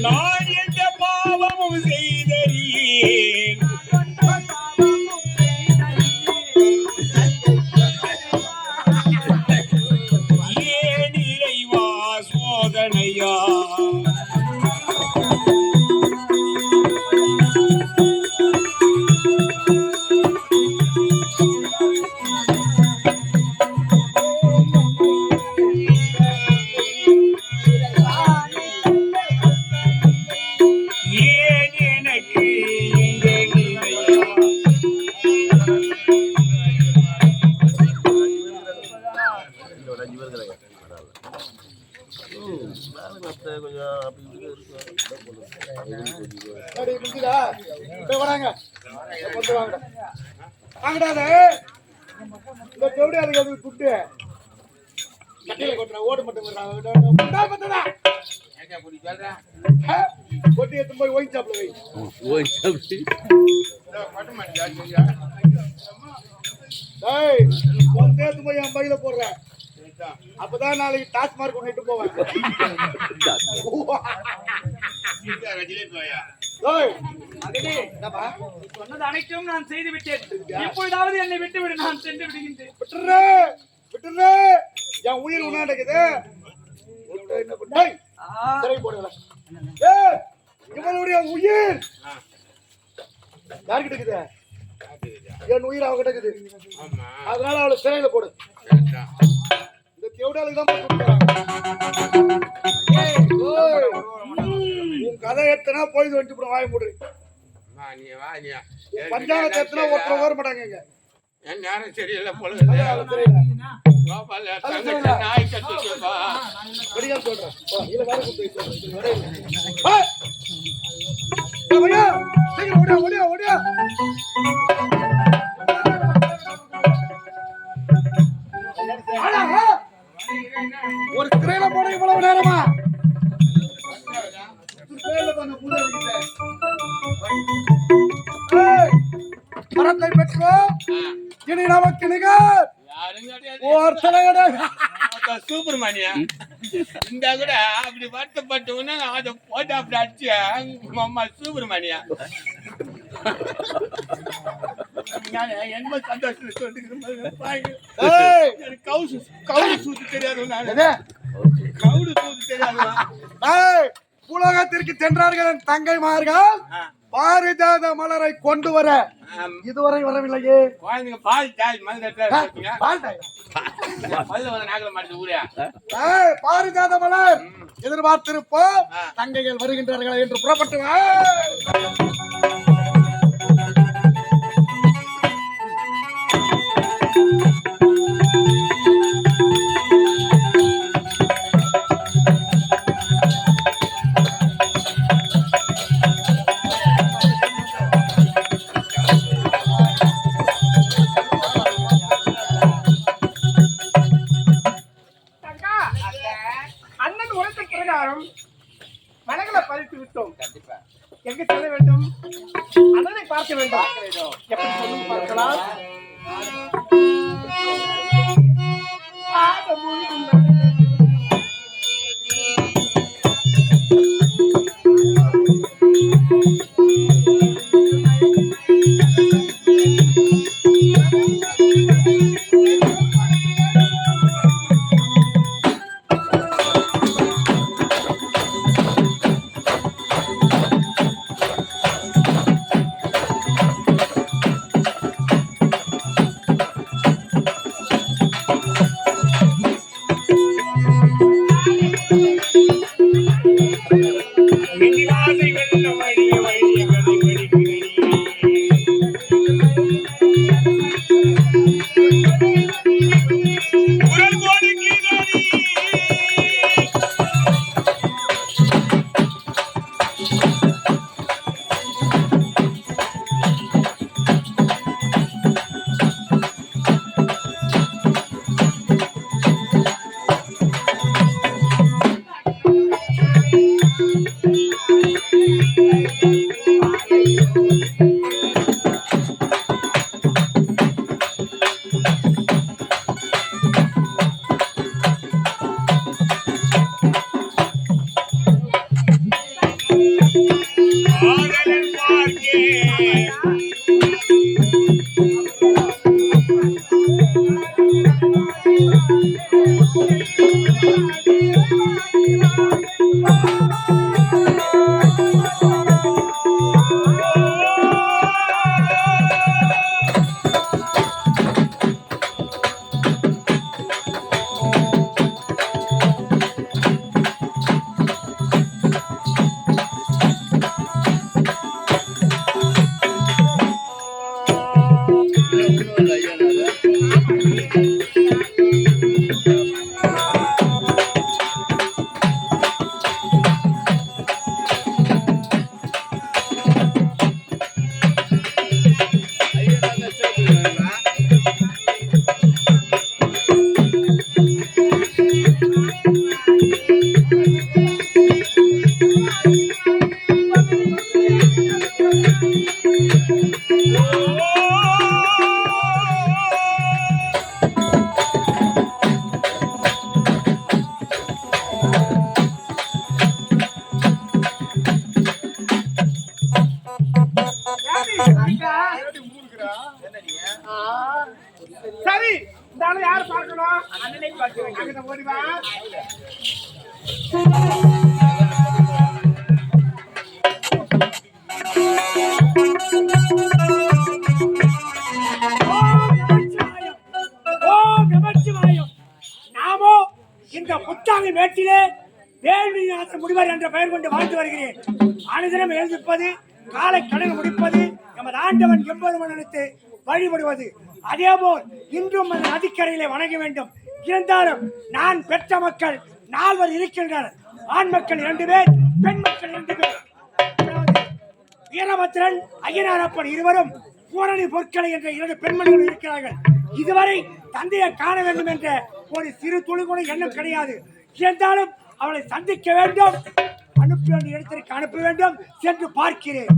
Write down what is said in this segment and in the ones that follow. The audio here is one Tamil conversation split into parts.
நான் எந்த பாவமும் செய்தறியேன் ஏன் இறைவா சோதனையா ஓடு மட்டும் கொட்டி எடுத்து போய் ஒயின் சாப்பிட தேர்த்து போய் என் பையில போடுறேன் அப்பதான் நாளைக்கு டாஸ்மார்க் கொண்டு போவேன் சொன்னது அனைத்தும் நான் செய்து விட்டேன் எப்பொழுதாவது என்னை விட்டுவிடு நான் சென்று விடுகின்றேன் விட்டுரு என் உயிர் உணாண்டக்குது இவனுடைய உயிர் யாருக்கிட்ட இருக்குது என் உயிர் அவ கிட்ட இருக்குது அதனால அவளை சிறையில போடு இந்த தேவடாளுக்கு தான் உன் கதை எத்தனா போய் வந்துட்டு வாய மூடு பஞ்சாயத்து எத்தனா ஒருத்தர் வர மாட்டாங்க என் நேரம் சரியில்லை பொழுது நாய் கட்டு ஒரு திரையில போட இவ்வளவு நேரமா மரத்தை பெற்றோம் இனி நமக்கு நிகர் சூப்பர்மானியா இந்த கூட அப்படி வருத்தப்பட்டவன அதை போட்டு அப்படி அடிச்சு அம்மா சூப்பர்மானியா என்ன சந்தோஷம் சொல்லிக்கிறேன் கவுடு சூத்து தெரியாது கவுடு சூத்து தெரியாது உலகத்திற்கு சென்றார்கள் தங்கைமார்கள் பாரிஜாத மலரை கொண்டு வர இதுவரை வரவில்லையே பாரிஜாத மலர் எதிர்பார்த்திருப்போம் தங்கைகள் வருகின்றார்கள் என்று புறப்பட்டு மலைகளை பறித்து விட்டோம் எங்க செல்ல வேண்டும் சரி இந்த ஆளு யாரு பார்க்கணும்? அண்ணனை பார்க்க வேண்டும். அங்கிட்ட ஓடி வா. நாமோ இந்த புத்தாங்க மேட்டிலே வேள்விநாத முனிவர் என்ற பெயர் கொண்டு வாழ்ந்து வருகிறேன். அனுதினம் எழுந்திருப்பது, காலை கடன் முடிப்பது, நமது ஆண்டவன் எம்பெருமான் நினைத்து வழிபடுவது. அதேபோல் இன்றும் அந்த நதிக்கரையிலே வணங்க வேண்டும். இருந்தாலும் நான் பெற்ற மக்கள் 4 இருக்கின்றனர். ஆண் மக்கள் 2 பேர், பெண் மக்கள் 2 பேர். வீரபத்ரன், ஐயனாரப்பன் இருவரும், பூரணி பொற்களை என்ற 2 பெண்மணிகள் இருக்கிறார்கள். இதுவரை தந்தையை காண வேண்டும் என்ற ஒரு சிறு துளி கூட எண்ணம் கிடையாது. இருந்தாலும் அவளை சந்திக்க வேண்டும், அனுப்ப வேண்டிய இடத்திற்கு அனுப்ப வேண்டும். சென்று பார்க்கிறேன்.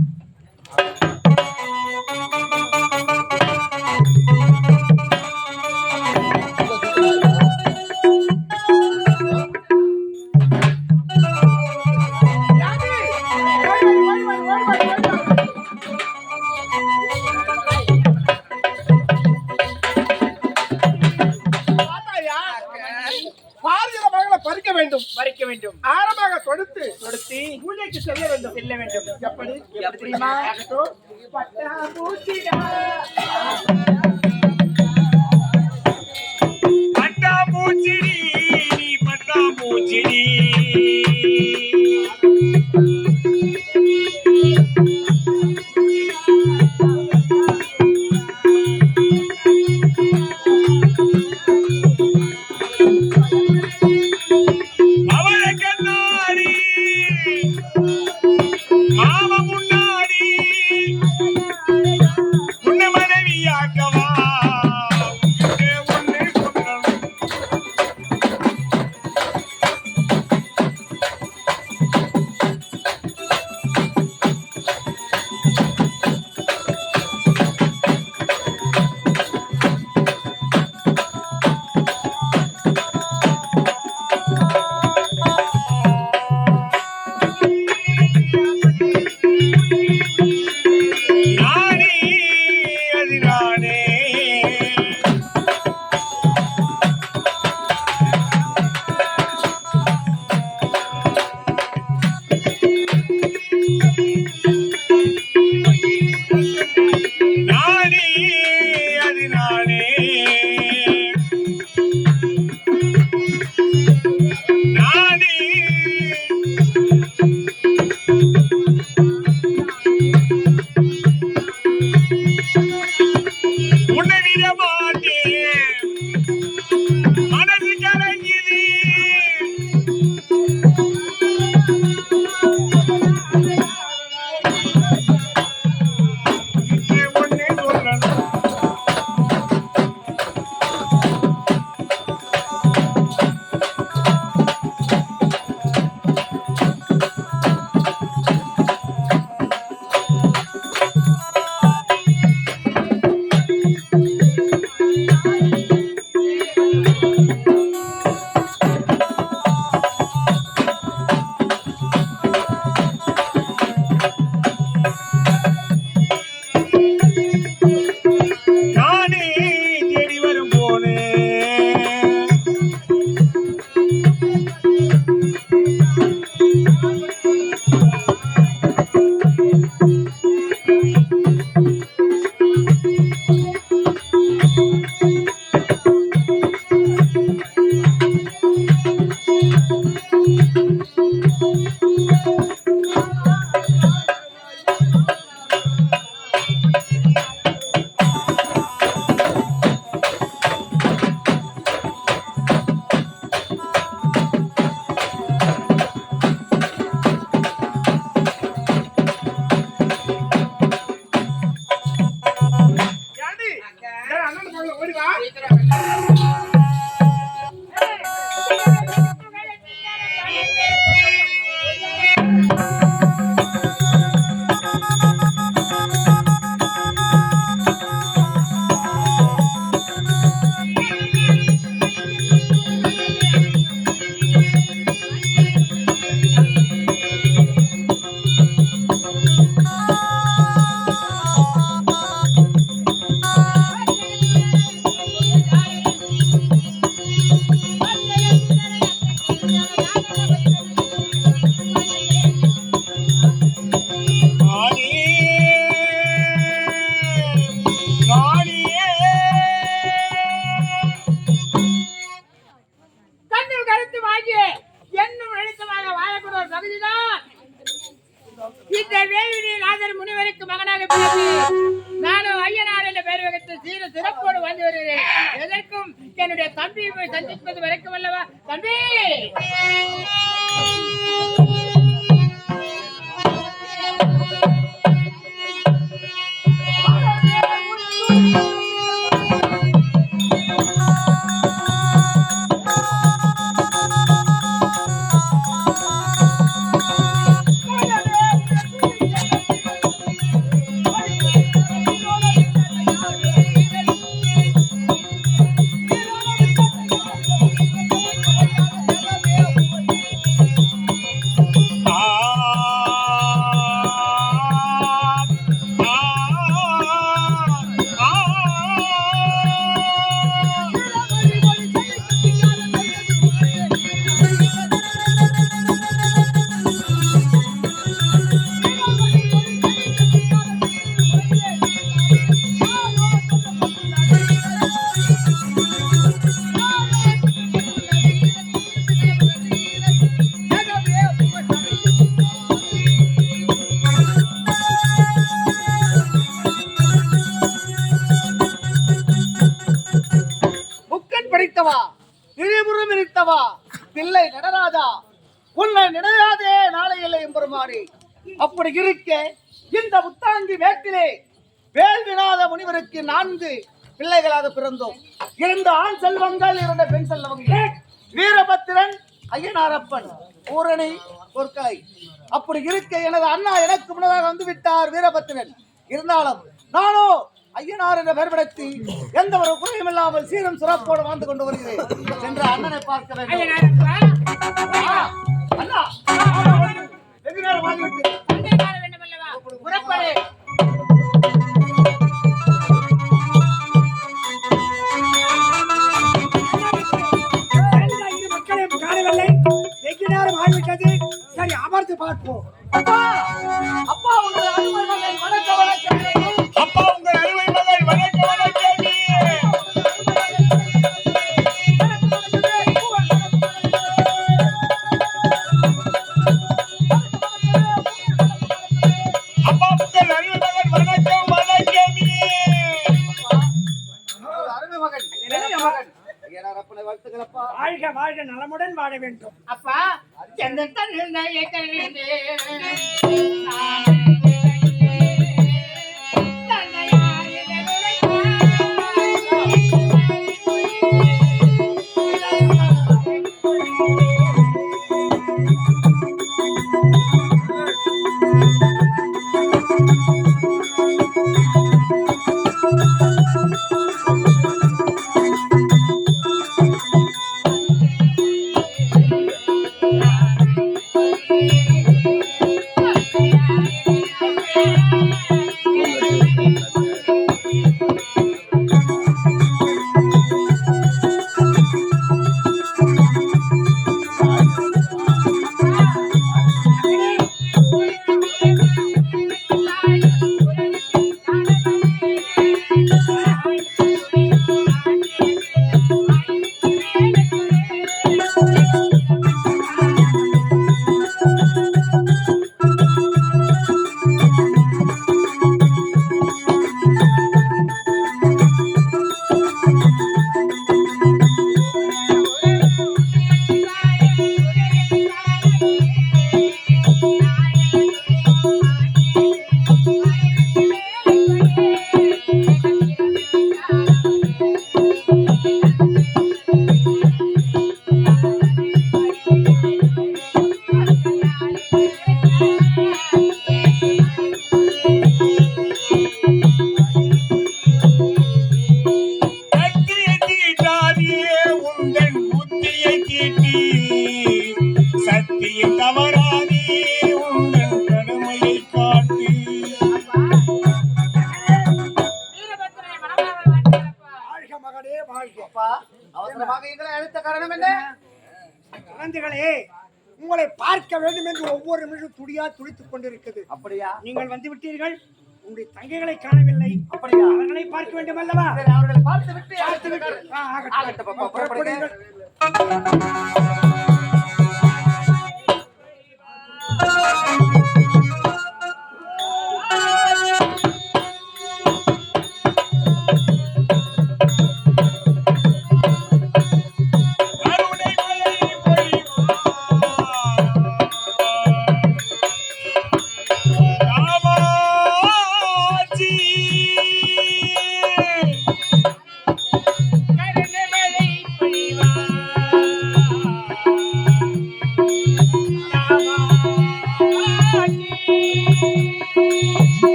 பறிக்க வேண்டும். ஆரமாக தொடுத்து பூஜைக்கு செல்ல வேண்டும். எப்படி? எப்படிமா? பட்டாம்பூச்சிடா நீ பட்டாம்பூச்சிடி. என்னுடைய தம்பியை போய் சந்திப்பது வரைக்கும் அல்லவா தம்பி. திரிபுரம் இருத்தவா பிள்ளை நடராஜா, உன்னை நினையாதே நாளை இல்லை எம்பெருமானே. அப்படி இருக்க இந்த புத்தாங்கி வேட்டிலே வேள்விநாத முனிவருக்கு 4 பிள்ளைகளாக பிறந்தோம். 2 ஆண் செல்வங்கள், 2 பெண் செல்வங்கள். வீரபத்திரன், ஐயனாரப்பன், பூரணி, பொற்கலை. அப்படி இருக்க எனது அண்ணா எனக்கு முன்னதாக வந்து விட்டார் வீரபத்திரன். இருந்தாலும் நானோ ஐயனார் என்ற பெயர் படுத்தி எந்த ஒரு குறையும் இல்லாமல் சீரும் சிறப்போடு வாழ்ந்து கொண்டு வருகிறேன். சென்ற அண்ணனை பார்க்க வேண்டும். அண்ணா வெகு நேரம் ஆகிவிட்டு மக்களையும் காணவில்லை. வெகு நேரம் ஆகிவிட்டது. சரி, அமர்ந்து பார்ப்போம். அப்பா, அப்பா உங்கள் அருமை மகன் வணக்கம் வணக்கம். அப்பா உங்கள் அருமை மகன் வணக்கம் வணக்கம். அப்பா உங்கள் அருமை மகன் வணக்கம் வணக்கம். அருமை மகன் இளைய மகன் ஐயனாரப்பனை வாழ்த்துக்களப்பா. வாழ்க வாழ்க, நலமுடன் வாழ வேண்டும். அப்பா எந்த தந்தை கருதே குழந்தைகளே, உங்களை பார்க்க வேண்டும் என்று ஒவ்வொரு நிமிஷம் துடித்துக் கொண்டிருக்கிறது. அப்படியா? நீங்கள் வந்து விட்டீர்கள். உங்களுடைய தங்கைகளை காணவில்லை. அப்படியா? அவர்களை பார்க்க வேண்டும் அல்லவா? அவர்களை பார்த்து விட்டு புறப்படுங்கள்.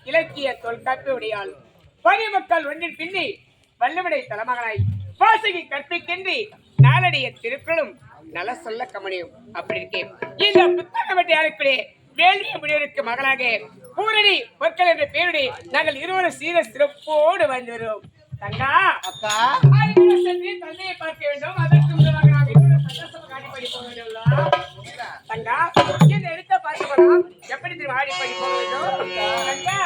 இலக்கிய தொல்காப்பு உடையாள் பணிமக்கள் ஒன்றின் பின்னி வல்லவிடை தலைமகனாய் வாசகி கற்பிக்கின்றி நாளடைய திருக்குறளும் நல சொல்ல கமனியும் அப்படி இருக்கேன். இந்த புத்தகம் யாருக்குடைய வேண்டிய முனிவருக்கு மகளாக பூரணி பொற்கள் என்ற பெயருடைய நாங்கள் இருவரும் சீர சிறப்போடு வந்துகிறோம். தங்கா அக்கா சென்று தந்தையை பார்க்க வேண்டும். அதற்கு முன்னதாக நாம் இன்னொரு சந்தோஷம் காட்டி படிக்க வேண்டும். தங்கா இந்த எடுத்த பார்க்க போலாம். எப்படி திரும்ப ஆடி படி போக வேண்டும். தங்கா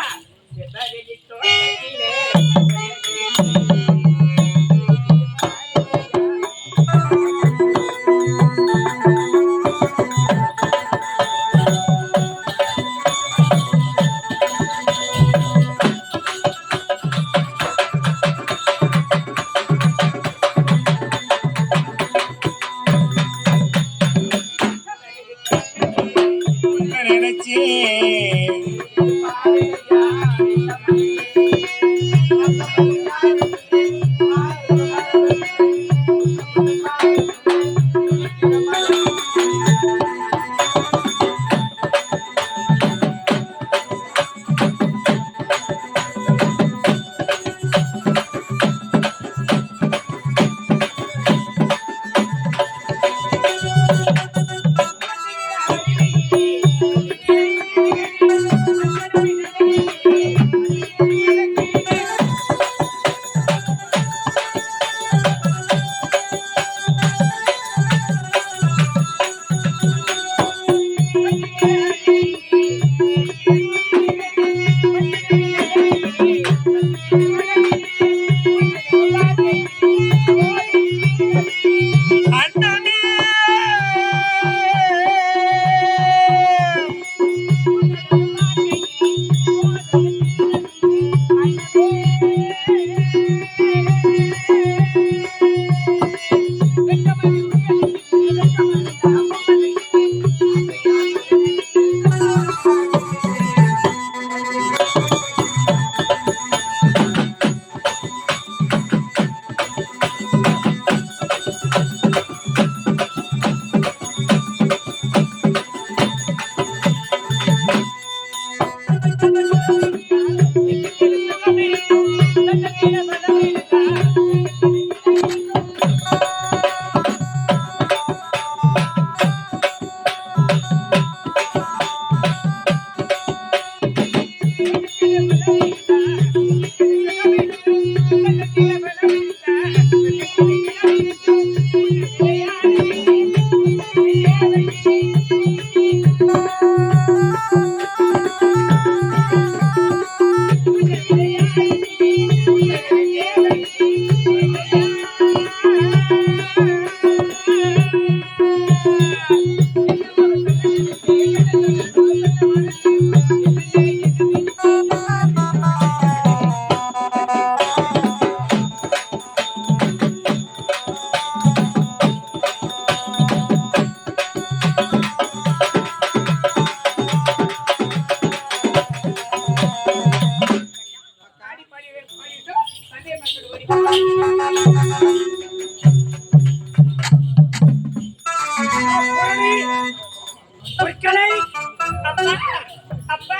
அப்பா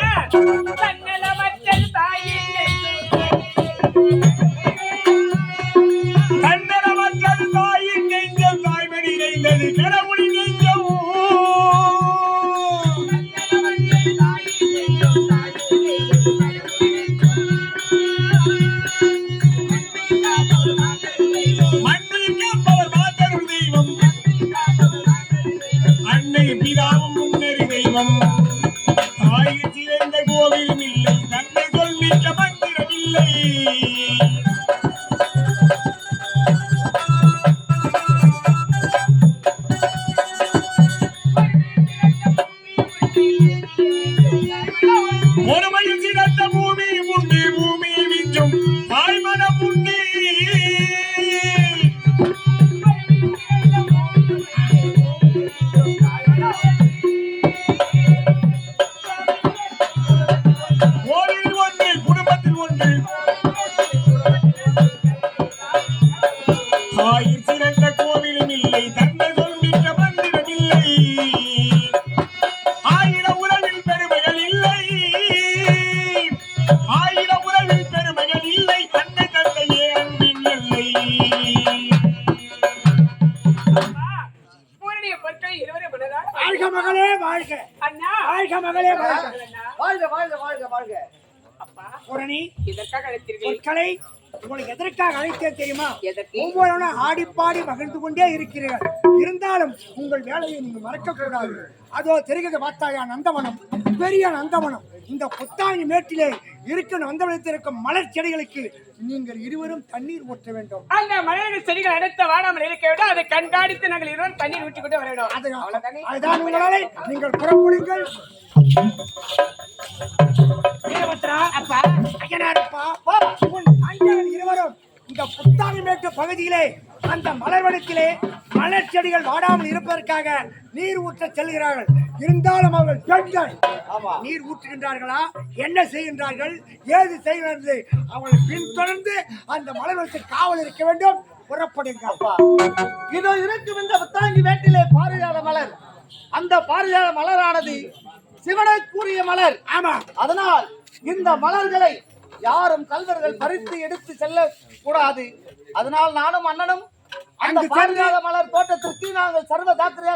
தன்னலமற்றது தாயின் தன்னலமற்றது தாயின் நெஞ்சம் தாய்மணி நெய்ந்தது கடவுள் நெஞ்சம் மண்ணில் காப்பவர் மாதரும் தெய்வம் அன்னை பிதாவும் முன்னறி தெய்வம் தாயில் சிறந்த கோவிலும் இல்லை தந்தை சொல்மிக்க மந்திரம் இல்லை ஒருமையில் சிறந்த பூமி உண்டு பூமியை மிஞ்சும் தாய்மனம் உண்டு கோவில் ஒன்று குடும்பத்தில் ஒன்று தாயில் சிறந்த கோவிலும் இல்லை தந்தை சொல்மிக்க மந்திரம் இல்லை ஆயிரம் உறவில் பெருமைகள் இல்லை ஆயிரம் உறவில் பெருமைகள் இல்லை அன்னை தந்தையே அன்பின் இல்லை பூரணிய பொருட்களை இருவரும் மனதார வாழ்க மகளே வாழ்க அண்ணா வாழ்க மகளே வாழ்க அண்ணா வாழ்க வாழ்க வாழ்க வாழ்க. அப்பா பூரணி இதற்காக அழைத்தீர்கள் பொருட்களை உங்களுக்கு எதற்காக அழைத்தேன் தெரியுமா? எதற்கு? ஒவ்வொரு ஆடிப்பாடி மகிழ்ந்து கொண்டே இருக்கிறீர்கள். இருந்தாலும் உங்கள் வேலையை நீங்க மறக்க கூடாது. அதோ தெரிகிறது பார்த்தாயா நந்தவனம், பெரிய நந்தவனம். இந்த புத்தாணி மேட்டிலே இருக்கும் நந்தவனத்தில் இருக்கும் மலர் செடிகளுக்கு நீங்கள் இருவரும் தண்ணீர் ஊற்ற வேண்டும். அந்த மலர்கள் செடிகள் அனைத்து வாடாமல் இருக்க வேண்டும். அதை கண்காணித்து நாங்கள் இருவரும் தண்ணீர் ஊற்றி கொண்டு வர வேண்டும். அவ்வளவுதானே? அதுதான் உங்களாலே நீங்கள் புறப்படுங்கள். வீரபத்ரா, அப்பா ஐயனாரப்பா, உன் ஐயர்கள் இருவரும் இந்த புத்தாணி மேட்டு பகுதியிலே அந்த மலர்வனத்திலே மலர் செடிகள் வாடாமல் இருப்பதற்காக நீர் ஊற்ற செல்கிறார்கள். இருந்தாலும் அவர்கள் பெண்கள் நீர் ஊற்றுகின்றார்களா, என்ன செய்கின்றார்கள், ஏது செய்கிறது, அவர்கள் பின்தொடர்ந்து அந்த மலர்வனத்தில் காவல் இருக்க வேண்டும். புறப்படுங்கள். இதோ இருக்கும் இந்த புத்தாங்கி வேட்டிலே பாரிஜாத மலர். அந்த பாரிஜாத மலரானது சிவனை கூறிய மலர். ஆமா, அதனால் இந்த மலர்களை யாரும் கல்வர்கள் பறித்து எடுத்து செல்ல கூடாது. அதனால் நானும் அண்ணனும் அந்த அங்கு பாரிஜாத மலர் தோட்டத்திற்கு நாங்கள் சர்வ ஜாக்கிரதையா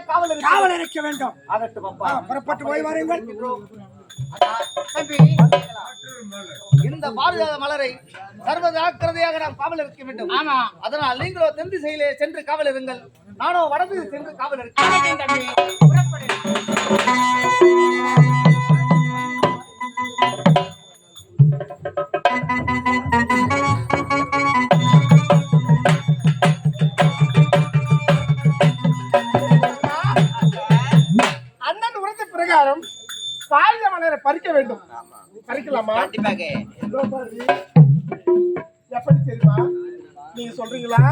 காவல் இருக்க வேண்டும். ஆகட்டும் அப்பா. புறப்பட்டு போய் வாருங்கள். தம்பி, இந்த பாரிஜாத மலரை சர்வ ஜாக்கிரதையாக நாம் காவல் இருக்க வேண்டும். ஆமா. அதனால் நீங்களோ தென் திசையிலே சென்று காவல் இருங்கள், நானோ வடது சென்று காவல் இருக்கேன். தம்பி புறப்படு. அண்ணன் உரைத்த பிரகாரம் பாரிஜாத மலரை பறிக்க வேண்டும். பறிக்கலாமா? எப்படி தெரியுமா? நீங்க சொல்றீங்களா?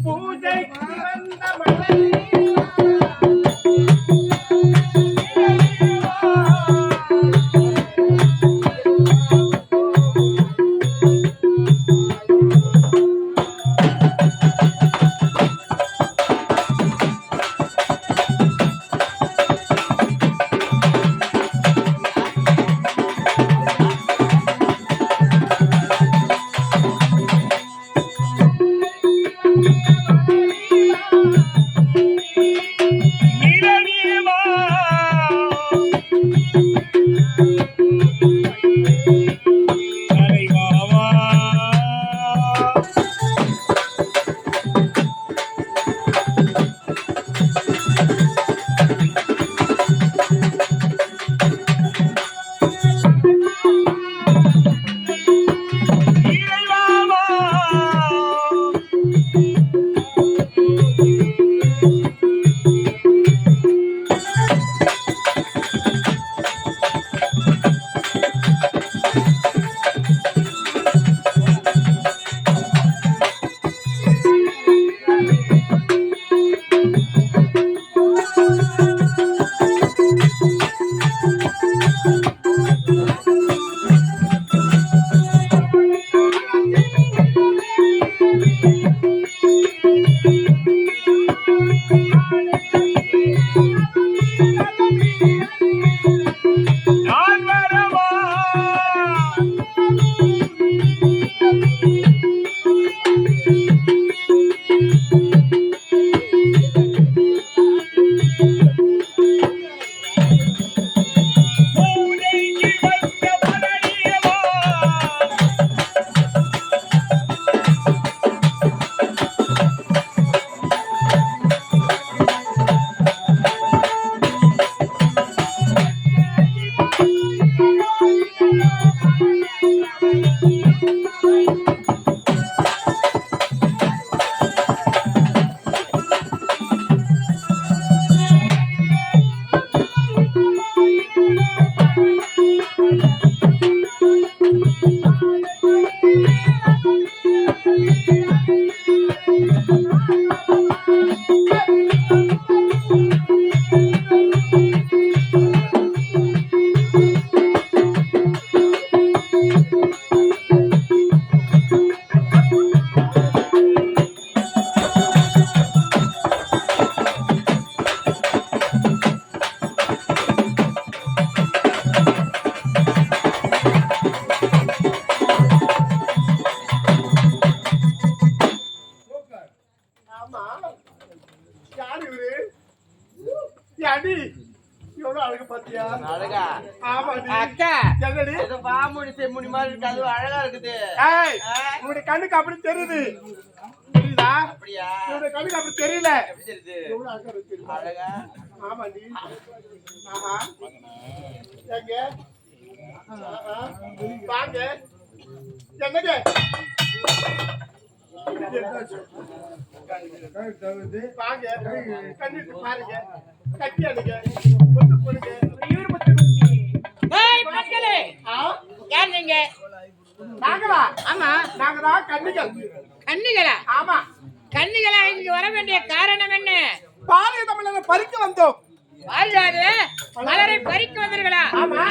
பூஜைக்கு வந்த மலர் எவ்வளவு அழகு பாத்தியா? அழகா ஆமாடி. அக்கா என்னடி? ஏதோ பாமுடி செம்முடி மாதிரி இருக்கு, அது அழகா இருக்குது. ஏய், உன்னுடைய கண்ணுக்கு அப்படி தெரியுது. தெரியுதா? அப்படியா? உன்னுடைய கண்ணுக்கு அப்படி தெரியல. எப்படி தெரியுது? எவ்வளவு அழகா இருக்கு தெரியுமா? அழகா ஆமாடி. ஆஹா. எங்க? ஆஹா. வாங்க. என்னங்க? வாங்க. கண்ணிட்டு பாருங்க. கட்டி அடிங்க. முத்து போடுங்க. ஏய் மக்களே ஆ? யார் நீங்க? நாங்களா? ஆமா நாங்கதான் கன்னிகள். கன்னிகளா? ஆமா. கன்னிகளா இங்க வர வேண்டிய காரணம் என்ன? பாரதிய தமிழரை பறிக்க வந்தோம். வாழ்வாது மலரை பறிக்க வந்தீர்களா?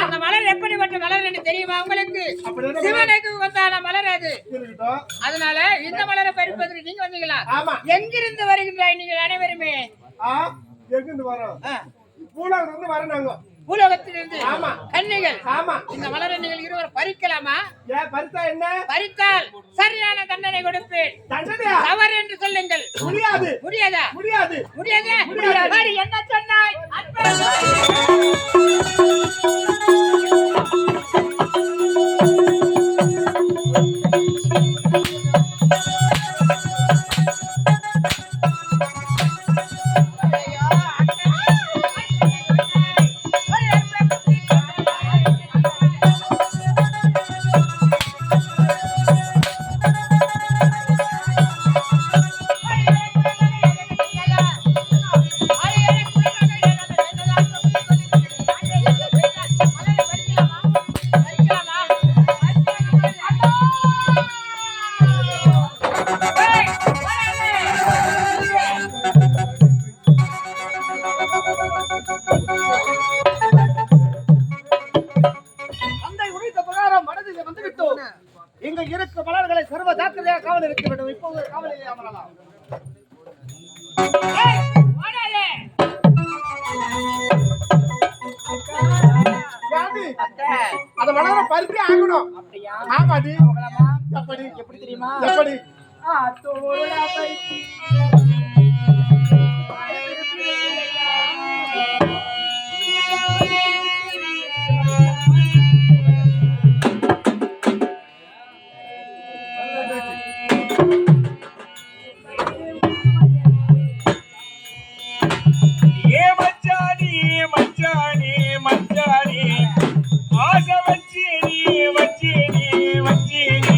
அந்த மலர் எப்படிப்பட்ட மலர் என்று தெரியுமா உங்களுக்கு? சிவனுக்கு வந்தான மலர் அது. இருக்கட்டும். அதனால இந்த மலரை பறிப்பதற்கு நீங்க வந்தீங்களா? ஆமா. எங்கிருந்து வருகின்றாய் நீங்கள் அனைவருமே? ஆ, எங்கிருந்து வரோம்? பூலாவில இருந்து வரோம் நாங்க. பூலோகத்திலிருந்து. ஆமா. கன்னிகள். ஆமா. இந்த மலரை நீங்கள் இருவர் பறிக்கலாமா? ஏன் பறித்தா என்ன? பறித்தால் சரியான தண்டனை கொடுப்பேன். தண்டனையா? தவறு என்று சொல்லுங்கள். முடியாது. முடியாதா? முடியாது. முடியாதா? முடியாது. சரி, என்ன சொன்னாய்? தந்தை உரைத்த பிரகாரம் மனதில் வந்துவிட்டோம். இங்க இருக்க மலர்களை சர்வ ஜாக்கிரதையாக காவல் இருக்க வேண்டும். இப்போது காவலில் அமரலாம். ஏண்டி? அந்த மலரை பறிக்க ஆகணும். ஆமாடி. எப்படி? எப்படி தெரியுமா? எப்படி? ஏ மச்சானி மச்சானி மச்சானி ஆசை வச்சேனி வச்சேனி வச்சேனி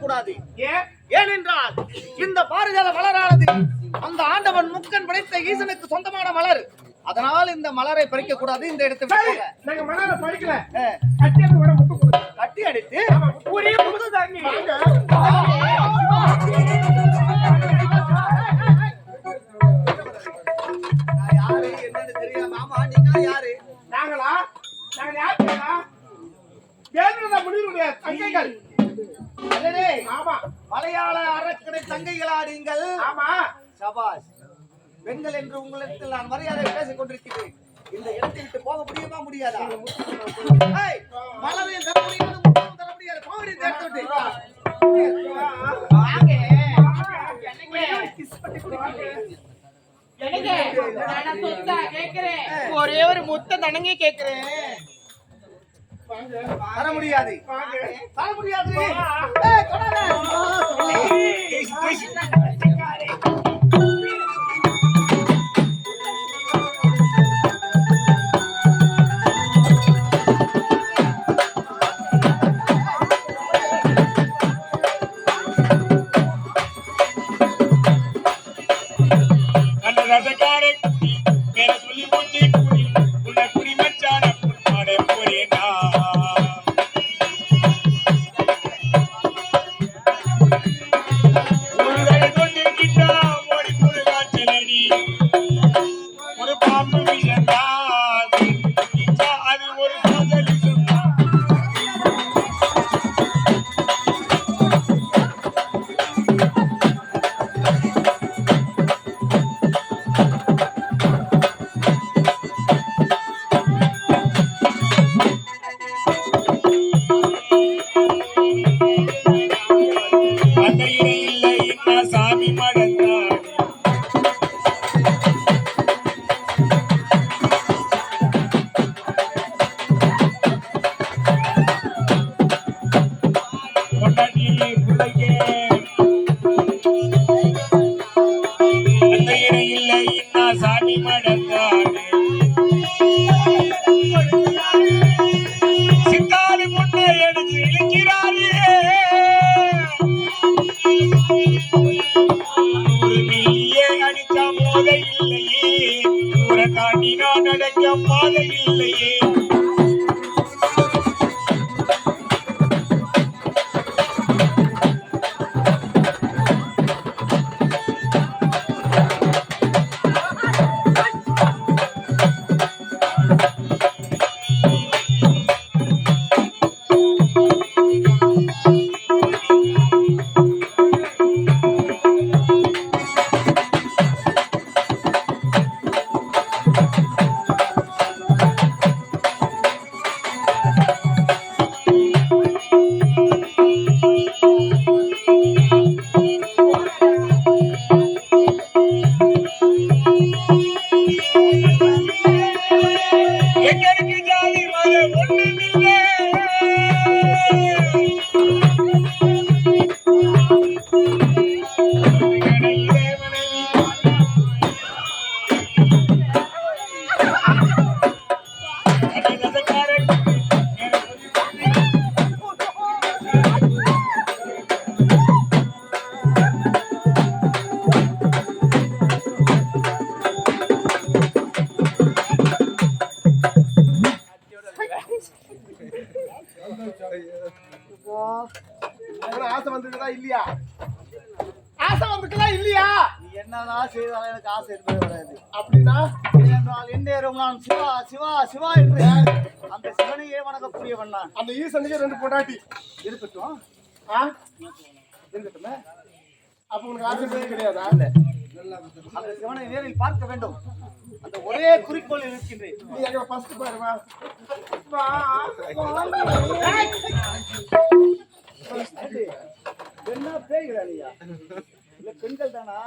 கூடாது. ஏன்? ஏனென்றால் இந்த பாரிஜாத மலரானது அந்த ஆண்டவன் முக்கன் படைத்த ஈசனுக்கு சொந்தமான மலர். அதனால் இந்த மலரை பறிக்க கூடாது. இந்த இடத்தை விட்டு போங்க. நாங்க மலரை பறிக்கல. ஆ, கட்டி அந்த விட முட்டு கொடு. கட்டி அடித்து ஒரே முட்டு தாங்கி. நான் யாரு என்னன்னு தெரியாம. ஆமா, நீங்க யாரு? நாங்களா? நாங்க யாருக்கா? வேணும்னா முடிவுடைய தங்கைகள். அல்லடே, ஆமா. மலையாள அரக்கடை தங்கைகளா நீங்கள்? ஆமா. சபாஷ். பெண்கள் என்று உங்களிடத்தில் நான் மரியாதை பேசிக் கொண்டிருக்கிறேன். இந்த இடத்தை விட்டு போக முடியுமா முடியாதா? ஏய், மலரையும் தர முடியாது, முத்தமும் தர முடியாது. போகடி இந்த இடத்தை விட்டு. வாங்க. கிஸ் பண்ணி குடிக்கிறேன். ஒரே ஒரு முத்த தனங்க கேக்குறேன். தர முடியாது. தர முடியாது. ஏய், தொடாத. ஆசை வந்துருக்கா இல்லையா? ஆசை வந்துருக்கா இல்லையா? நீ என்னதான் செய்தாலும் எனக்கு ஆசை என்பது வராது. அப்படின்னா ஏனென்றால் எந்நேரம் நான் சிவா சிவா சிவா என்று அந்த சிவனையே வணங்கக்கூடியவன் நான். அந்த ஈசனுக்கு 2 பொண்டாட்டி இருக்கட்டும். இருக்கட்டுமே. அப்ப உனக்கு ஆசை கிடையாதா? அந்த சிவனை நேரில் பார்க்க வேண்டும். அந்த ஒரே குறிக்கோள் இருக்கின்றேன். நீ எங்க ஃபர்ஸ்ட் பாருமா. என்ன பேய்களா நீயா? இல்ல பெண்கள் தானா?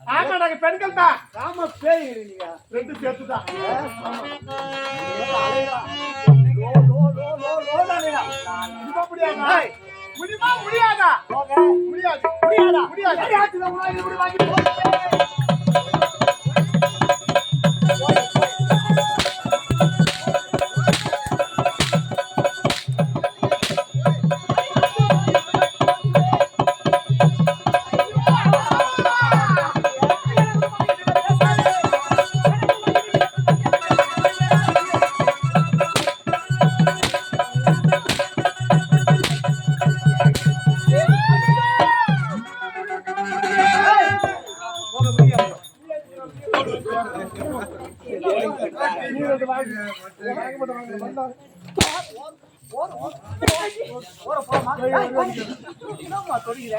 ஆமா, நாங்க பெண்கள் தான். ஆமா, பேய்கள் நீங்க 2 சேர்த்து தான். முடியுமா முடியாதா? முடியாது முடியாதா? முடியாது. என்னம்மா தொடுகிற?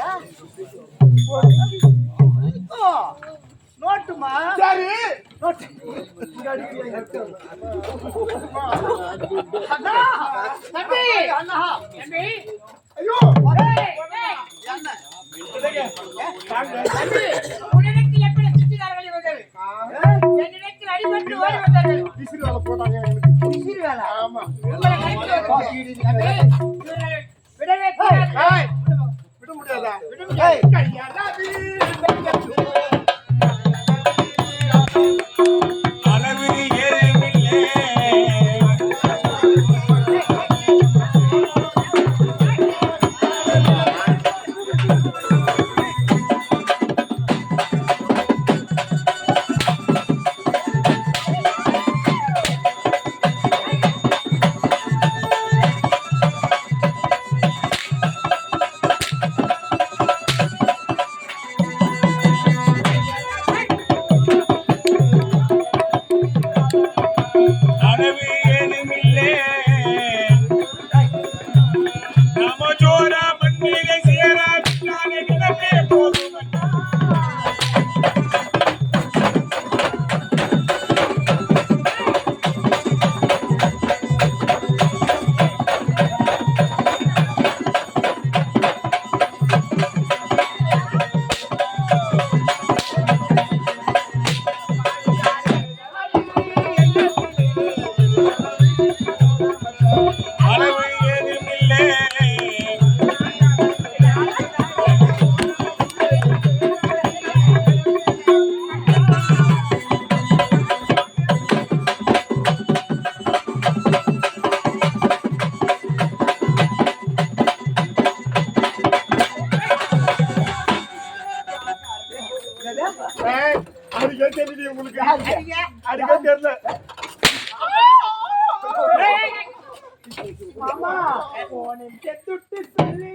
நோட்டுமா? சரி நோட்டு. அண்ணா, தம்பி, அண்ணா, தம்பி, ஐயோ என்ன? தம்பி, உன்னிடத்தில் எப்படி சுத்தினார்கள் இவர்கள்? என்னிடத்தில் அடிபட்டு ஓடி வந்தார்கள். விசிறி வேலை போட்டாங்க எனக்கு. விசிறி வேலை? ஆமா. உங்களை கடித்து வந்தார்கள். தம்பி, இவர்களை விடவே கூடாது. விட முடியாதா? ஏய், அளவு ஏதுமில்லை அளவு ஏதுமில்லை நம ஜோரா மண்ணிலே சேரா விட்டாலே நிலமே போதும் அளவு ஏதுமில்லை அதுக்கே தெரியல உங்களுக்கு. அதுக்கே தெரியல. மாமா போனின் செத்துட்டு சொல்லி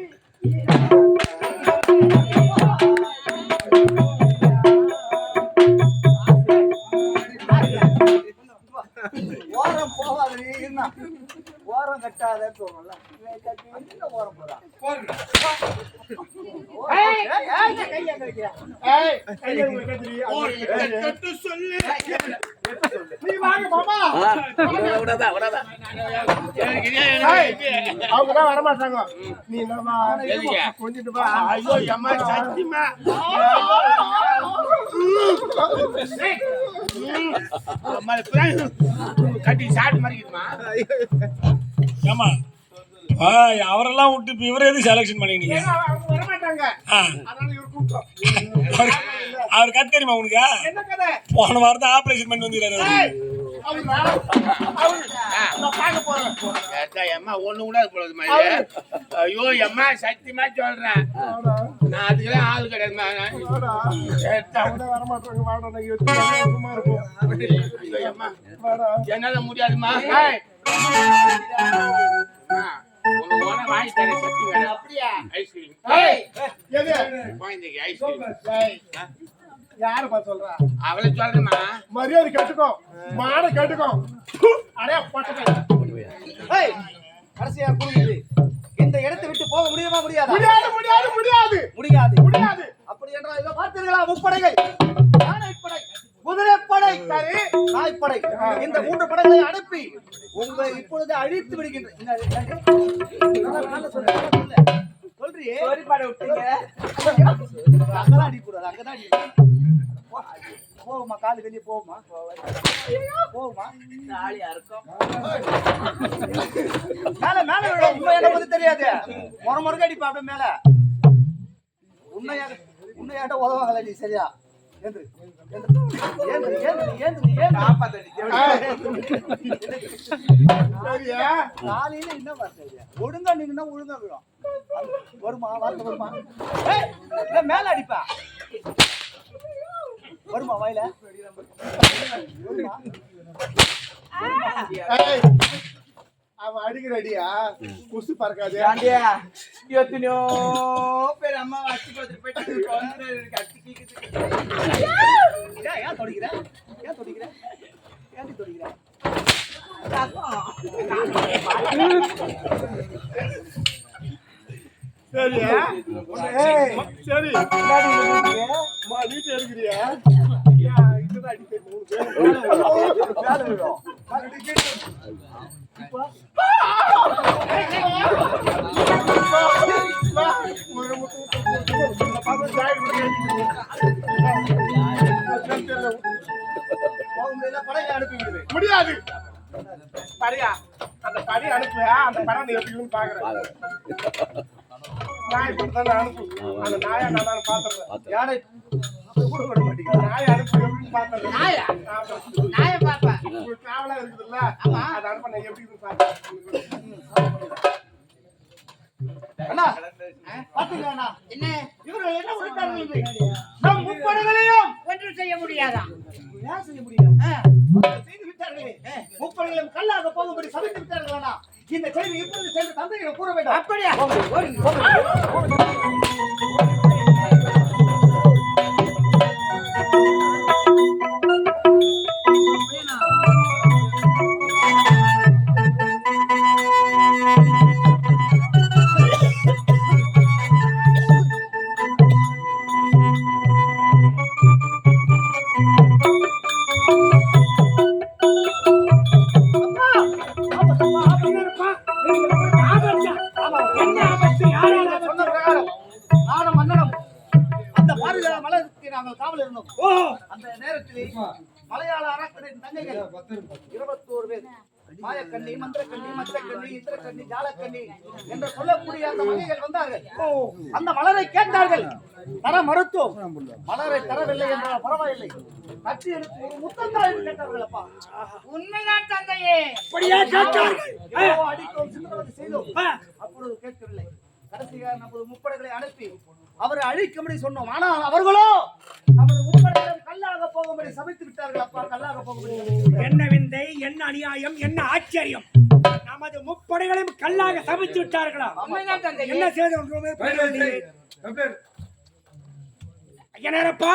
ஓரம் போகாது என்ன? ஓரம் கட்டாத தோணும்ல. ஓரம் போறா. நீ வாங்க மாமா. அவங்கதான் வரமாட்டாங்க. நீ என்னமா கொஞ்சிட்டு வா. ஐயோ அம்மா சத்தியமா கட்டி சாப்பிட்டு மாறிக்குதுமா. ஆமா அவரெல்லாம் விட்டு இப்ப இவரே எது செலக்ஷன் பண்ணிக்கிட்டீங்க அவங்க வரமாட்டாங்க. அதனால இவர் கூப்பிட்டோம். அவர் கத்து தெரியுமா உனக்கு? என்ன கதை? போன வாரம் தான் ஆபரேஷன் பண்ணி வந்துக்கிறாரு அம்மா ஒண்ணு கூட போடுறது மாதிரி. ஐயோ அம்மா சத்தியமா சொல்றேன், நான் அதுக்கெல்லாம் ஆள் கிடையாதுமா. வரமாட்டாங்க. அம்மா என்னால முடியாதுமா. வாங்கி தரேன் சத்தி வேணும். அப்படியா? ஐஸ்கிரீம் குழந்தைக்கு ஐஸ்கிரீம். யாருப்பா சொல்றா? அவளை சொல்றேம்மா. மரியாதை கேட்டுக்கோ, மான கேட்டுக்கோ. அடே ஏய், கடைசியா கூறுகிறது. இந்த இடத்தை விட்டு போக முடியுமா? முடியாதா? முடியாது முடியாது முடியாது முடியாது. முடியாது. அப்படி என்றால் இதோ பார்த்தீர்களா? முப்படைகள், யானைப்படை, குதிரைப்படை, நாய்ப்படை, இந்த 3 படைகளை அனுப்பி உங்களை இப்பொழுது அழித்து விடுகின்றேன். சொல்றியே அங்கதான் அடிக்கூடாது. அங்கதான் அடி. போகுமா? காலு வெளியே போகுமா? போகுமா? ஜாலியா இருக்கும். மேல மேல விடும். உண்மை என்ன பத்தி தெரியாது. முறமுறைக்கு அடிப்பா அப்படியே மேல. உண்மையாட்ட உதவாங்கல நீ. சரியா? ஏந்திரு ஏந்திரு ஏந்திரு ஏந்திரு ஏந்திரு. சரியா? காலையில என்ன வார்த்தை? ஒழுங்கா நின்னா ஒழுங்கா விடும். வருமா? வார்த்தை வருமா? ஏய், மேல அடிப்பா. வருமா? வாயில வருமா? அவன் அடிக்கிற அடியா குசு பறக்காது. எத்தனையோ பேர் அம்மா அச்சு கொடுத்துட்டு போயிட்டு ஏன் தொடிக்கிற? ஏன் தொடிக்கிற? ஏன் தொடிக்கிற? சரியா ஏய், சரி முன்னாடி நின்னுட்டு, அம்மா வீட்டு எடுக்கிறியா இதுதான் அடிக்கிறது வேலை விடும். படையை அனுப்பிவிடுது. முடியாது படியா அந்த படி அனுப்பு அந்த படம் எப்படின்னு பாக்குறேன் நாய் படத்தான அனுப்பு அந்த நாயா நான் பாத்துறேன் யானை நாய் அனுப்பு எப்படின்னு பாத்துறேன் நாய பாப்பா உங்களுக்கு காவலா இருக்குதுல்ல அதை அனுப்ப நான் எப்படின்னு பாத்துறேன் அண்ணா பாத்தீங்களா அண்ணா? என்ன இவர்கள் என்ன உழைத்தார்கள் என்று நம் முப்படைகளையும் ஒன்றும் செய்ய முடியாதா ஏன் செய்ய முடியும் செய்து விட்டார்களே முப்படைகளையும் கல்லாக போகும்படி சமைத்து விட்டார்கள் அண்ணா. இந்த செய்தி இப்பொழுது சென்று தந்தையிடம் கூற வேண்டும். அப்படியா என்ன ஆபத்து? யாரால ஆபத்து? சொன்ன பிரகாரம் நானும் மன்னனும் அந்த பாரிஜாத மலருக்கு நாங்கள் காவல் இருந்தோம். ஓ, அந்த நேரத்தில் மலையாள அரசரின் தங்கைகள் 21 பேர் மாயக்கண்ணி, மந்திரக்கண்ணி, மச்சக்கண்ணி, இந்திரக்கண்ணி, ஜாலக்கண்ணி என்று சொல்லக்கூடிய அந்த மங்கைகள் வந்தார்கள். அந்த மலரை கேட்டார்கள். தர மறுத்தோம். மலரை தரவில்லை என்றால் பரவாயில்லை, கட்சி எடுத்து ஒரு முத்தந்தா என்று கேட்டார்கள். அப்பா உண்மைதான் தந்தையே அப்படியா கேட்டார்கள்? எவ்வளவோ அடித்தோம், சித்திரவதை செய்தோம், ஆ, அப்பொழுது கேட்கவில்லை. கடைசியாக நமது முப்படைகளை அனுப்பி அவரை அழிக்கும்படி சொன்னோம். ஆனால் அவர்களோ நமது முப்படைகளை கல்லாக போகும்படி சமைத்து விட்டார்கள். அப்பா கல்லாக போகும்படி சபித்து விட்டார்கள். என்ன விந்தை, என்ன அநியாயம், என்ன ஆச்சரியம்! நமது முப்படைகளையும் கல்லாக சமைத்து விட்டார்களா? உண்மைதான் தந்தையே என்ன செய்து ஒன்றுமே புரியவில்லை. ஐயனாரப்பா,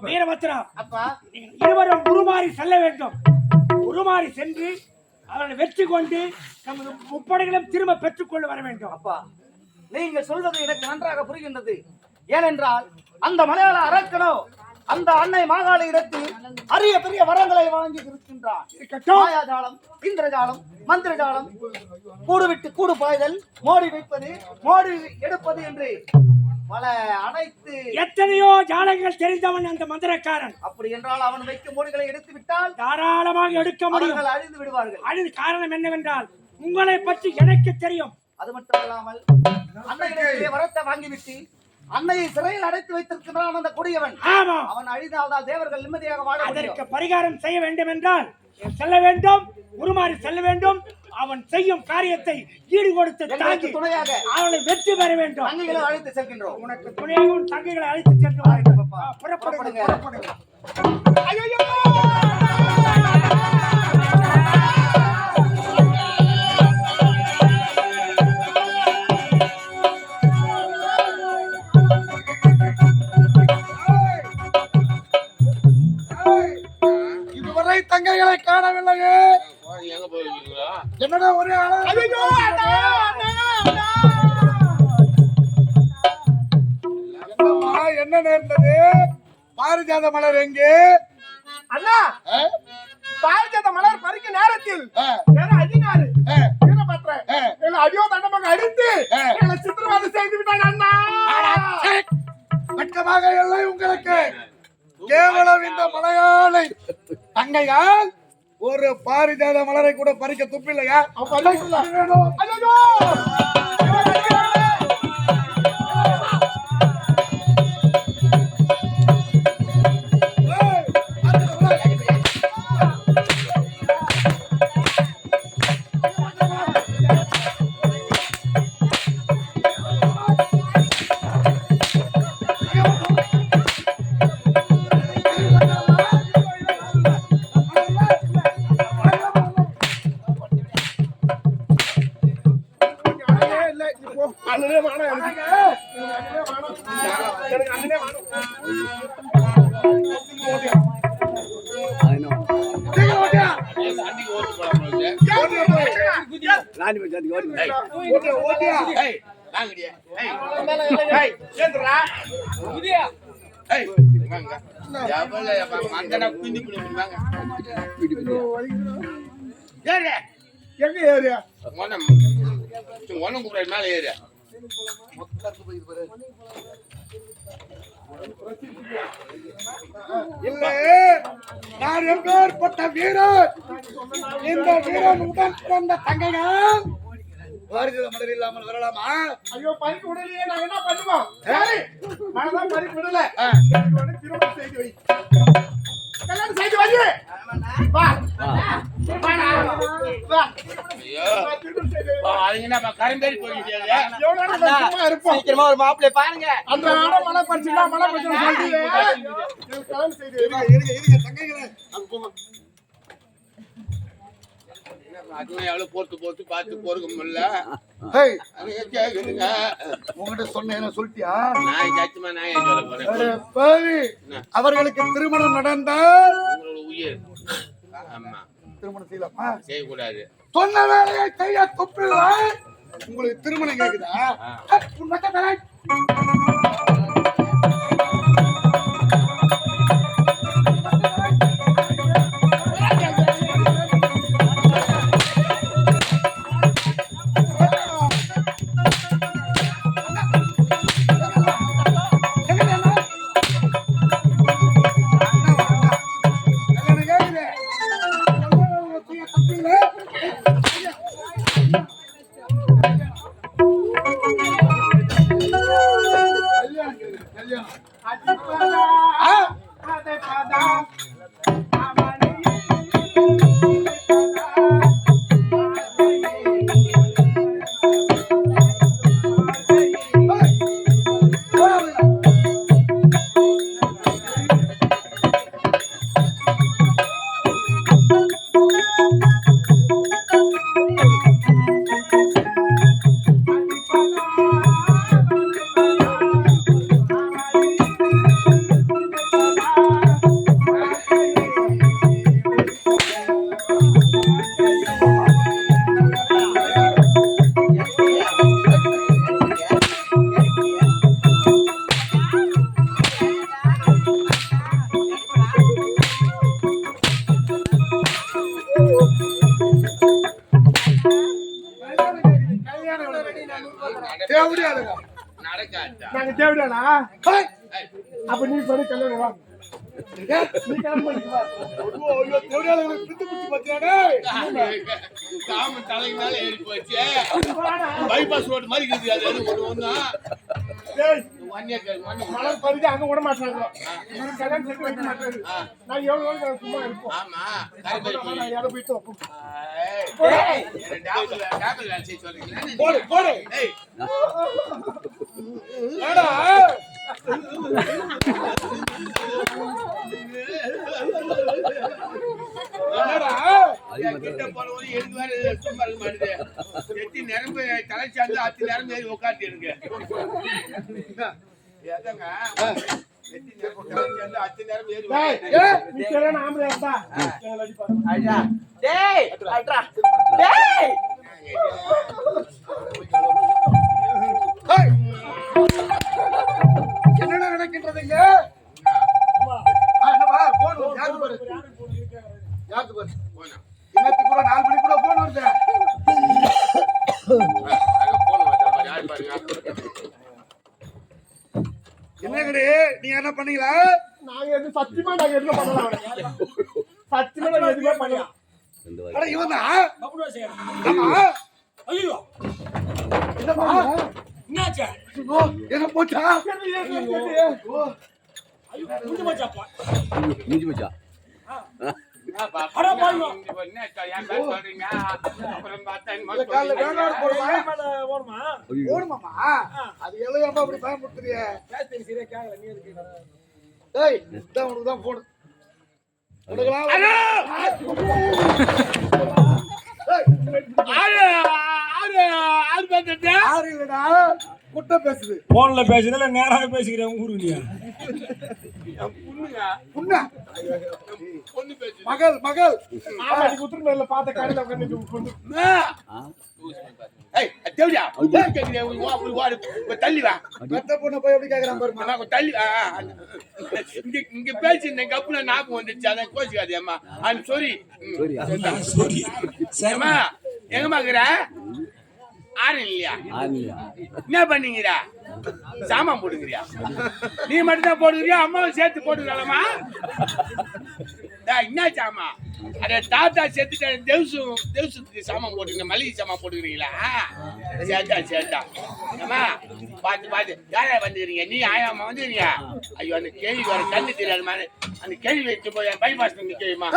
வீரபத்ரா, அப்பா நீங்கள் இருவரும் உருமாறி செல்ல வேண்டும். உருமாறி சென்று அவர்களை வெற்றி கொண்டு நமது முப்படைகளும் திரும்ப பெற்றுக்கொண்டு வர வேண்டும். அப்பா நீங்கள் சொல்வது எனக்கு நன்றாக புரிகின்றது. ஏனென்றால் அந்த மலையாள அரக்கனோ அந்த அன்னை மாகாளி இடத்தில் அரிய பெரிய வரங்களை வாங்கி இருக்கின்றான். இருக்கட்டும். மாயாஜாலம், இந்திரஜாலம், மந்திரஜாலம், கூடு விட்டு கூடு பாய்தல், மோடி வைப்பது, மோடி எடுப்பது என்று பல அனைத்து எத்தனையோ ஜாலங்கள் தெரிந்தவன் அந்த மந்திரக்காரன். அப்படி என்றால் அவன் வைக்கும் மோடிகளை எடுத்து விட்டால் தாராளமாக எடுக்க முடியும். அவர்கள் அழிந்து விடுவார்கள். அது காரணம் என்னவென்றால் உங்களை பற்றி எனக்கு தெரியும். அது மட்டும் இல்லாமல் அன்னையிடத்திலே வரத்தை வாங்கிவிட்டு அன்னையை சிறையில் அடைத்து வைத்திருக்கிறான் அந்த கொடியவன். ஆமா, அவன் அழிந்தால்தான் தேவர்கள் நிம்மதியாக வாழ முடியும். அதற்கு பரிகாரம் செய்ய வேண்டும் என்றால் செல்ல வேண்டும், உருமாறி செல்ல வேண்டும். அவன் செய்யும் காரியத்தை ஈடு கொடுத்து எங்களுக்கு தாங்கி துணையாக அவனை வெற்றி பெற வேண்டும். தங்கைகளை அழைத்து செல்கின்றோம். உனக்கு துணையாக உன் தங்கைகளை அழைத்து சென்று ஆகட்டும் அப்பா. புறப்படுங்க. புறப்படுங்க. இதுவரை தங்கைகளை காணவில்லையே எங்க போயிருக்கீங்களா? என்னடா ஒரே ஆளா என்னம்மா, என்ன நேர்ந்தது? பாரிஜாத மலர் எங்கே? அண்ணா பாரிஜாத மலர் பறிக்க நேரத்தில் அதிகாரி வீரபத்ரன் எங்களை அடியோ தண்டமாக அடித்து எங்களை சித்திரவதை செய்து விட்டாங்க அண்ணா. வெட்கமாக இல்லை உங்களுக்கு. கேவலம் இந்த மலையாளை தங்கையால் ஒரு பாரிஜாத மலரை கூட பறிக்க துப்பில்லையா? அண்ணனே வேணாம் எனக்கு. எனக்கு அண்ணனே வேணாம். சண்டைக்கு ஓட்டு போடாம சாணி வச்சாதுக்கு ஓடி ஓட்டியா ஏய் வாங்கடியா ஏய் ஏய், ஏந்துடா. ஏய் வாங்க யாவல மந்தன குந்தி குடி வாங்க ஏறு எங்க ஏரியா? ஒன்னும் கூட மேல ஏறு இல்ல நான் எப்பேற்பட்ட வீரன் இந்த வீரன் உடன் பிறந்த தங்கைகள் பாரதிய மலர் இல்லாமல் வரலாமா? ஐயோ, பறிக்க விடலையே, நாங்க என்ன பண்ணுவோம்? சரி, நாங்கதான் பறிக்க விடல. எனக்கு வந்து திருமணம் செய்து வை. கல்யாணம் செய்து வை. வா. வாடா. வா. ஐயோ வா, திருமணம் செய்து வை. அதுக்கு என்ன கரும்பேறி போயிட்டே எவ்வளவு நேரம் நம்ம சும்மா இருப்போம்? சீக்கிரமா ஒரு மாப்பிள்ளை பாருங்க. அந்த நாடம் மழை பறிச்சுன்னா மழை பறிச்சுன்னு சொல்லிட்டு எனக்கு கல்யாணம் செய்து வை. இருங்க தங்கைகளே அங்க போங்க. அதுவும் எவ்வளவு போட்டு பார்த்து பொறுக்க முடியல ஹேய் அதுங்க கேக்குதுங்க உங்ககிட்ட சொன்னேன் சொல்லிட்டியா? நான் சத்தியமா நான் ஏன் சொல்ல போறேன் அட பாவி, அவர்களுக்கு திருமணம் நடந்தால் உங்களோட உயிர் ஆமா திருமணம் செய்யலாமா? செய்யக்கூடாது சொன்ன வேலையை செய்ய துப்பில்லை. உங்களுக்கு திருமணம் கேக்குதா? உன்னை தலை நடக்காதா நாங்க தேவையானா? ஹேய் அப்ப நீ பண்ணி கல்யாணம் வா. நீ கல்யாணம் பண்ணிட்டு வா. ஐயோ தேவடியாளுக்கு பித்து பிடிச்சு பாத்தியாடே? காம தலைக்கு மேல ஏறி போச்சு பைபாஸ் ரோடு மாதிரி இருக்குது அது ஒண்ணு டேய், ஒன்னே மலர் பறிச்சு அங்க விட மாட்டாங்க. இவனுக்கு கல்யாணம் செஞ்சு வைக்க மாட்டாரு. நான் எவ்வளவு நாள் சும்மா இருப்போம். ஆமா கரும்பேறி நான் யாரை போயிட்டு வைப்போம். டேபிள் வேலை செய்ய சொல்றீங்களா போடு போடு. ஏய் ஏடா என்னடா கிட்ட போனவங்க எனக்கு வேற சும்மா இருக்க மாட்டேது எத்தி நிரம்பு தலை சார்ந்து அத்தி நிரம்பு ஏறி உட்காந்து எனக்கு ஏதாங்க எத்தி நிரம்பு தலை சார்ந்து அத்தி நிரம்பு ஏறி டேய், உட்காந்து நீ கல்யாணம் ஆம்பளை இருந்தா எங்களை அடிப்பாங்க. ஐயா டேய் அட்ரா டேய் ஹேய் என்னடா நடக்கின்றதுங்க? என்னப்பா போன் யாருக்கு பாரு யாருக்கு பாரு போனா இன்னத்துக்கு கூட 4 மணிக்கு கூட போன் வருது. அங்க போன் வந்தா பாரு யார் பாருங்க என்னங்கடி நீங்க என்ன பண்ணீங்களா? நாங்க எதுவும் சத்தியமா நாங்க எதுவும் பண்ணலாம். சத்தியமா நாங்க எதுவுமே பண்ணலாம். அட இவன் தான் பப்புடா செய்யணும். ஆமா ஐயோ என்னப்பா என்னாச்சு? ஓ என்ன போச்சா? ஐயோ முடிஞ்சு போச்சாப்பா. அட பாருங்க என்ன யார் பேர் சொல்றீங்க அப்புறம் பார்த்தா இந்த கால்ல வேணாடு போடுமா? மேல ஓடுமா? ஓடுமாமா அது எல்லாம் ஏன்பா அப்படி பயமுறுத்துறிய? பேசி சரியா கேக்கல நீ எதுக்கு? டேய் இதான் உனக்கு தான் போன் உனக்குலாம் ஆறு ஆறு ஆறு பேர் யாரு இல்லடா குட்டை பேசுது. போன்ல பேசுறதுல நேராக பேசிக்கிறேன் ஊருக்கு பொண்ணுங்க புண்ணா. பொண்ணு பேச்சு மகள் மகள். ஆமாடி குத்துரு மேல பார்த்த கடையில உட்கார்ந்து பொண்ணு. ஏய் தேவடியா கேக்குறே வாடு தள்ளி வா பெத்த பொண்ணை போய் எப்படி கேக்குறான் பாருமா. நான் தள்ளி இங்க இங்க பேசி இந்த கப்புல ஞாபகம் வந்துச்சு அதான் கோச்சிக்காதே அம்மா ஐம் சாரி சரிம்மா எங்கம்மா இருக்கிற ஆறு இல்லையா என்ன பண்ணீங்கடா சாமான் போட்டுக்கிறியா நீ மட்டும் தான் போட்டுக்கிறியா அம்மாவும் சேர்த்து போட்டுக்கலாமா என்ன சாமா அட தாத்தா சேர்த்துட்ட தேவசத்துக்கு சாமான் போட்டுக்கிறீங்க மளிகை சாமான் போட்டுக்கிறீங்களா சேர்த்தா அம்மா பார்த்து யாரா வந்துக்கிறீங்க நீ ஆயாமா வந்துக்கிறீங்க ஐயோ அந்த கேள்வி வர கண்ணு தெரியாது மாதிரி அந்த கேள்வி வச்சு போய் பைபாஸ் நிற்கமா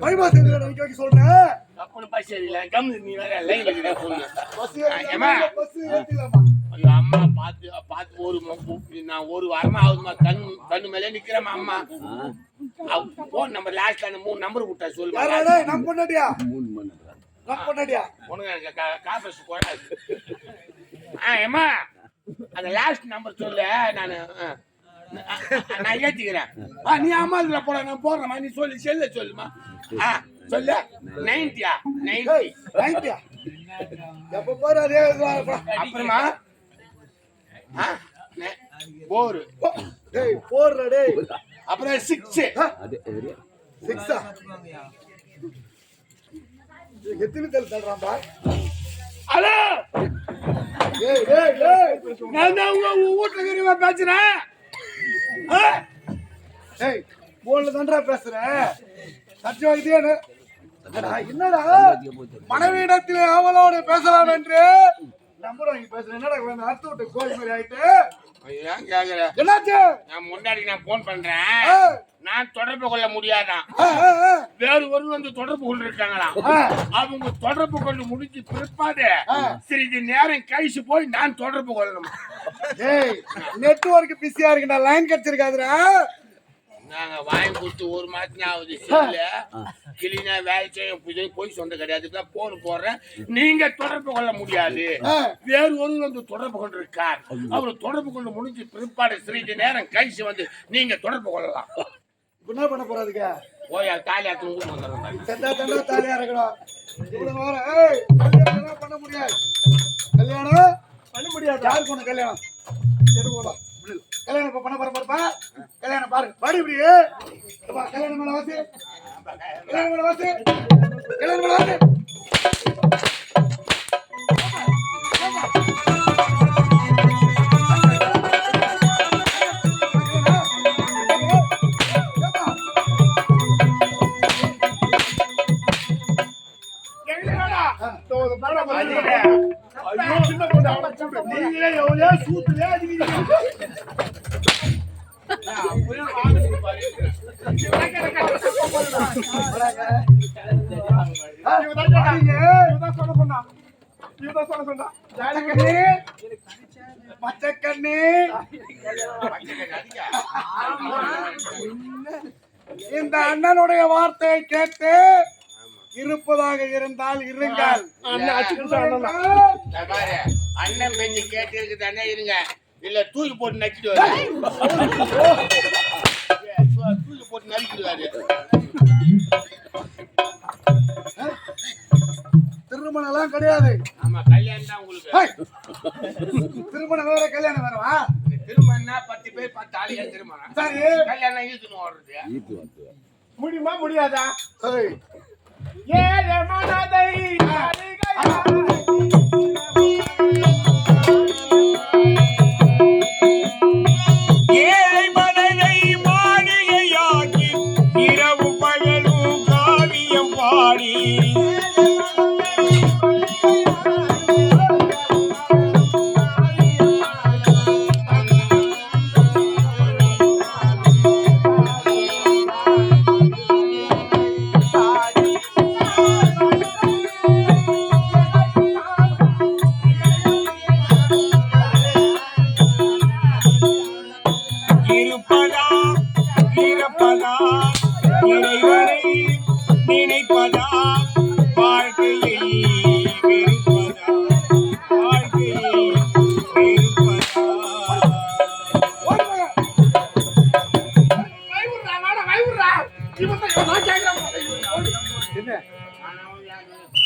பைபாஸ் வைக்க சொல்றேன். அப்பனு பஸ் ஏறில கம்மு நீ வேற லைன்ல இருக்கற பொண்ணு பஸ் ஏமா பஸ் ஏத்திலாமா. ஐயோ அம்மா பார்த்து நான் ஒரு வாரமா ஆகுதுமா கண்ணு மேலே நிக்கிறேன் அம்மா போன் நம்பர் லாஸ்ட்ல அந்த 3 நம்பர் விட்டா சொல்லுமா யாரடா நம்ம பொண்ணடியா 3 மணி நம்ம பொண்ணடியா உனக்கு காபஸ் போடாது ஏமா அந்த லாஸ்ட் நம்பர் சொல்லு நான் ஏத்திக்கிறேன் நீ அம்மா இதுல போட நான் போடுறேம்மா நீ சொல்லு செல்ல சொல்லுமா சொல்லு 90 எப்ப பாரு அதே அப்புறமா போர் டேய் போடுற டேய் அப்புறம் 6 6 எத்தனை தள்ளுறான்பா. ஹலோ டேய் டேய் டேய் நான் தான் உங்க வீட்டுல இருக்கிறவங்க பேசுறேன் டேய் போன்ல தான்டா பேசுறேன் சத்தியம் இதேன்னு என்னடா மனைவியிடத்திலே அவளோடு பேசலாம் என்று நம்பர் வாங்கி பேசுறேன். என்னடா அர்த்த விட்டு கோழி மாதிரி ஆயிட்டு ஏன் கேக்குற என்னாச்சு? நான் முன்னாடி நான் போன் பண்றேன் நான் தொடர்பு கொள்ள முடியாதான் வேறு ஒரு வந்து தொடர்பு கொண்டு இருக்காங்களாம் அவங்க தொடர்பு கொண்டு முடிஞ்சு பிற்பாடு சிறிது நேரம் கழிச்சு போய் நான் தொடர்பு கொள்ளணும் ஏய் நெட்வொர்க் பிஸியா இருக்குடா லைன் கிடைச்சிருக்காதுடா. நாங்க வாங்கி கொடுத்து 1 மாசம் ஆகுது செல்ல கிளீனா வேலை செய்ய போய் சொந்த கிடையாது போன் போடுறேன் நீங்க தொடர்பு கொள்ள முடியாது வேறு ஒரு வந்து தொடர்பு கொண்டு இருக்கார் அவரு தொடர்பு கொண்டு முடிஞ்சு பிற்பாடு சிறிது நேரம் கழிச்சு வந்து நீங்க தொடர்பு கொள்ளலாம். என்ன பண்ண போறதுக்கு போய் தாலியாத்து வந்துடுறேன் செத்தா தண்டா தாலியா இருக்கணும். இவ்வளவு வர ஏய் கல்யாணம் பண்ண முடியாது. கல்யாணம் பண்ண முடியாது. யாருக்கு ஒண்ணு கல்யாணம் எடுக்கோடா கல்யாணம் இப்ப பண்ண பாருப்பா கல்யாணம் பாரு பாடி இப்படி கல்யாணம் மேல வாசி கல்யாணம் மேல வாசி கல்யாணம் மேல வாசி நீங்களே எவ்வளோ சூத்துலயே அடிக்கிறீங்க பச்சைக்கண்ணி இந்த அண்ணனுடைய வார்த்தையை கேட்டு இருப்பதாக இருந்தால் இருங்கள். அண்ணன் பெஞ்சு கேட்டு இருக்குது அண்ணன் இருங்க இல்ல தூக்கி போட்டு நக்கிட்டு தூக்கி போட்டு நறுக்கிடுவாரு. திருமணம் எல்லாம் கிடையாது. ஆமா கல்யாணம் தான் உங்களுக்கு. திருமணம் வேற கல்யாணம் வேறவா? திருமணம்னா 10 பேர் 10 ஆளுங்க திருமணம். சரி கல்யாணம் ஈத்துன்னு ஓடுறது முடியுமா முடியாதா? ஏழை மனதை ஏழை மனதை மாளிகையாக்கி இரவு பகலும் காவியம் பாடி இருப்பதா இறப்பதா இறைவனை நினைப்பதா வாழ்க்கையை வெறுப்பதா வாழ்க்கையை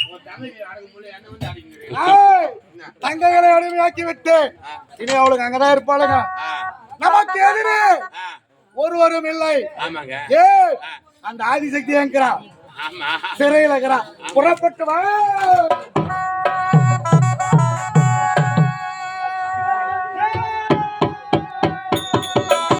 உன் தங்கச்சி அடக்கும் போது என்ன வந்து அடிக்கிறீங்க? ஏய், தங்கைகளை அடிமையாக்கி விட்டு இனி அவளுக்கு அங்கதான் இருப்பாளுங்க. நமக்கு எதிரே ஒருவரும் இல்லை. ஆமாங்க. ஏ அந்த ஆதிசக்தி என்கிறான் ஆமா. சிறையில் இருக்கிறான். புறப்பட்டு வா.